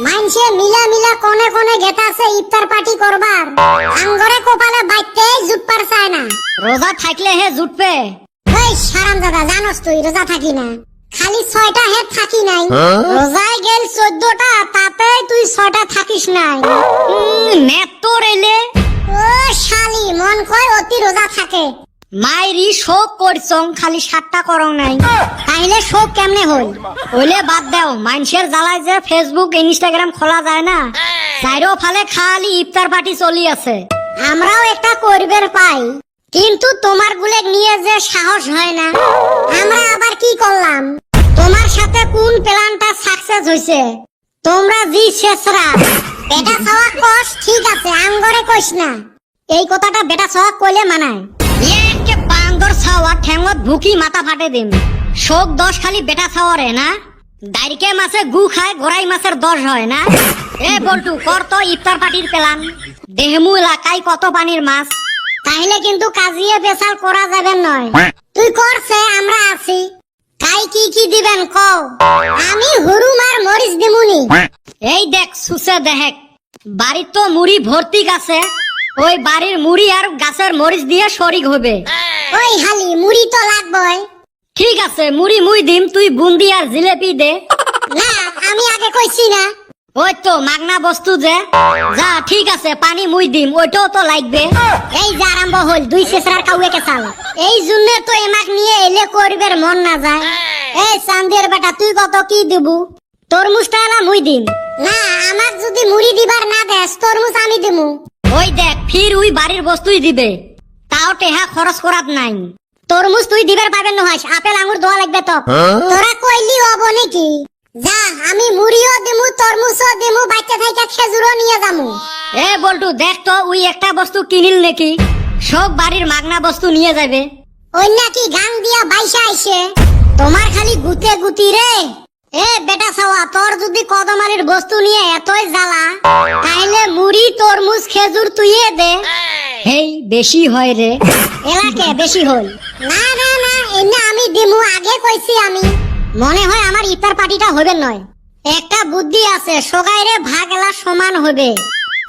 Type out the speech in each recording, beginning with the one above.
মানছে মিলা মিলা কোনে কোনে গেতাছে ইফতার পার্টি করবার আঙ্গরে কপালে বাইতে জুটপার চায় না। রোজা থাকলে হে জুটবে। এই হারামজাদা জানোস তুই রোজা থাকি না, খালি 6টা হে থাকি নাই। রোজায় গেল 14টা, তাতে তুই 6টা থাকিস নাই। নেট তো রেলে ও শালি মন কয় অতি রোজা থাকে। মাইরি শোক করছং খালি 7টা করং নাই। তাইলে শোক কেমনে হই? ওইলে বাদ দাও, মানুষের জ্বালায় যে ফেসবুক ইনস্টাগ্রাম খোলা যায় না, চাইরো ফালে খালি ইফতার পার্টি চলি আছে। আমরাও একটা করবের পাই, কিন্তু তোমার গুলে নিয়ে যে সাহস হয় না। আমরা আবার কি করলাম? তোমার সাথে কোন প্ল্যানটা সাকসেস হইছে? তোমরা জি শেষরা বেটা সওয়া কস ঠিক আছে, আঙ্গরে কইস না। এই কথাটা বেটা সওয়া কইলে মানায়। একে বান্দর ছাওয়া ঠেঙ্গত ভুকি মাথা ফাটে দিম। শোক 10 খালি বেটা ছাওয়ারে না, দাইরকে মাছে গু খায় গোড়াই মাছের 10 হয় না। এ বল্টু কর তো ইফতার পার্টির প্ল্যান। দেহমু এলাকায় কত পানির মাছ। তাইলে কিন্তু কাজিয়ে পেশাল করা যাবে নয়। তুই করছে আমরা আছি। কাই কি কি দিবেন কও? আমি হুরুম আর মরিচ দিমুনি। এই দেখ সুসে দেখ, বাড়ির তো মুড়ি ভর্তি গাছে, ওই বাড়ির মুড়ি আর গাছের মরিচ দিয়ে শরিক হবে। ওই হালি মুড়ি তো লাগবই। ঠিক আছে মুড়ি মুই দিম, তুই বুন্দি আর জিলেপি দে। না আমি আগে কইছি না। ওই তো মাগনা বস্তু যে, যা ঠিক আছে পানি মুই দিম, ওইটাও তো লাগবে। এই যে আরম্ভ হল দুই শেষরার কাউকে কেসাল। এই জন্য তো এমাক নিয়ে এলে করবের মন না যায়। এই চান্দের বেটা তুই কত কি দিবু? তরমুজটা এলা মুই দিম। না আমার যদি মুড়ি দিবার না দেস তরমুজ আমি দিমু। ওই দেখ ফির উই বাড়ির বস্তুই দিবে, তাও টেহা খরচ করাত নাই। তরমুজ তুই দিবার পাবেন নহাস, আপেল আঙ্গুর দোয়া লাগবে তো। তোরা কইলি হব নাকি? যা আমি মুড়িও দিমু তরমুজও দিমু, বাচ্চা থাইকা খেজুরও নিয়ে যামু। এ বল্টু দেখ তো উই একটা বস্তু কিনিল নাকি, সব বাড়ির মাগনা বস্তু নিয়ে যাবে। ওই নাকি গান দিয়া বাইসা আইছে। তোমার খালি গুতে গুতি রে। এ বেটা ছাওয়া, তোর যদি কদমালির বস্তু নিয়ে এতই জ্বালা, তাইলে মুড়ি তরমুজ খেজুর তুইয়ে দে। হেই বেশি হয় রে। এলাকে বেশি হল। না না না এনে আমি দিমু, আগে কইছি আমি। মনে হয় আমার ইফতার পার্টিটা হবে নয়। একটা বুদ্ধি আছে, সগাইরে ভাগ এলা সমান হবে।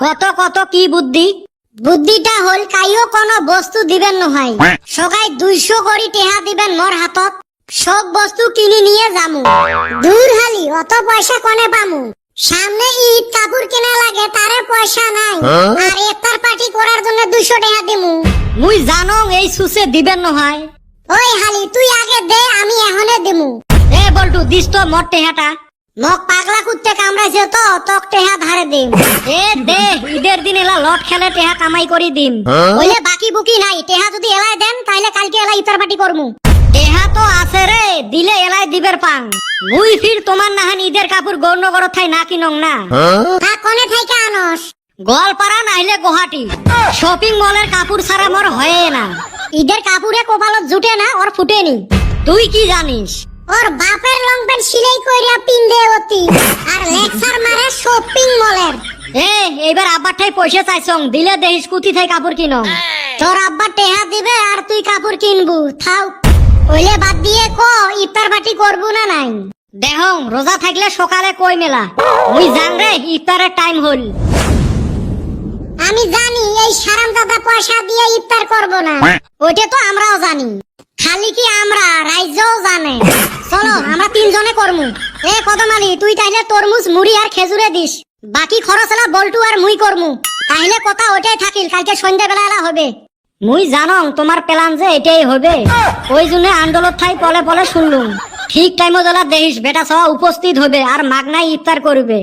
কত কত কি বুদ্ধি? বুদ্ধিটা হল কাইও কোনো বস্তু দিবেন নহয়, সগাই 200 করি টেহা দিবেন মোর হাতত, সব বস্তু কিনি নিয়ে যামু। দূর হালি অত পয়সা কোনে পামু? সামনে ঈদ কাপড় কেনা লাগে, তারে পয়সা নাই। আর ইফতার পার্টি করার জন্য 200 টাকা দিমু। মুই জানো এই সুসে দিবেন নহয়। ওই হালি তুই আগে দে, আমি এখনে দিমু। এ বল্টু দিস তো মোর টেহাটা। মোক পাগলা কুত্তে কামড়াইছে তো, তক টেহা ধারে দিম। এ দে, ঈদের দিন এলা লট খেলে টেহা কামাই করি দিম। বলে বাকি বুকি নাই, টেহা যদি এলাই দেন তাইলে কালকে এলাই ইফতার পার্টি করমু। টেহা তো আছে রে, দিলে এলাই দিবের পাং। মুই ফির তোমার নাহান ঈদের কাপড় গৌরনগর থাই না কিনং না। তা কোনে থাইকা আনস? গোয়ালপাড়া নাইলে গুয়াহাটি, শপিং মলের কাপড় ছাড়া মোর হয়ে না। ঈদের কাপড়ে কপালত জুটে না, ওর ফুটেনি। তুই কি জানিস? ওর বাপের লং প্যান্ট সিলাই কইরা পিন্দে অতি, আর লেকচার মারে শপিং মলের। এ এইবার আব্বার ঠাই পয়সা চাইছং, দিলে দেহিস কুতি থাই কাপড় কিনো। তোর আব্বা টেহা দিবে আর তুই কাপড় কিনবু, থাও। ওইলে বাদ দিয়ে কো ইফতার পার্টি করবো না নাই? দেহং রোজা থাকলে সকালে কই মেলা, মুই জান রে ইফতারের টাইম হল। আমি জানি এই হারামজাদা পয়সা দিয়ে ইফতার করবো না, ওইটা তো আমরাও জানি। খালি কি আমরা, রাইজও জানে। চলো আমরা 3 জনে করমু। এ কদমালি তুই তাইলে তরমুজ মুড়ি আর খেজুরে দিস, বাকি খরচ এলা বল্টু আর মুই করমু। তাইলে কথা ওইটাই থাকিল, কালকে সন্ধ্যাবেলা এলা হবে। মুই জানং তোমার প্ল্যান যে এটাই হবে, ওই জন্য আন্দোলন ঠাই পলে পলে শুনলুম। ঠিক টাইমে জ্বালা দেহিস বেটা সহ উপস্থিত হবে আর মাগনায় ইফতার করবে।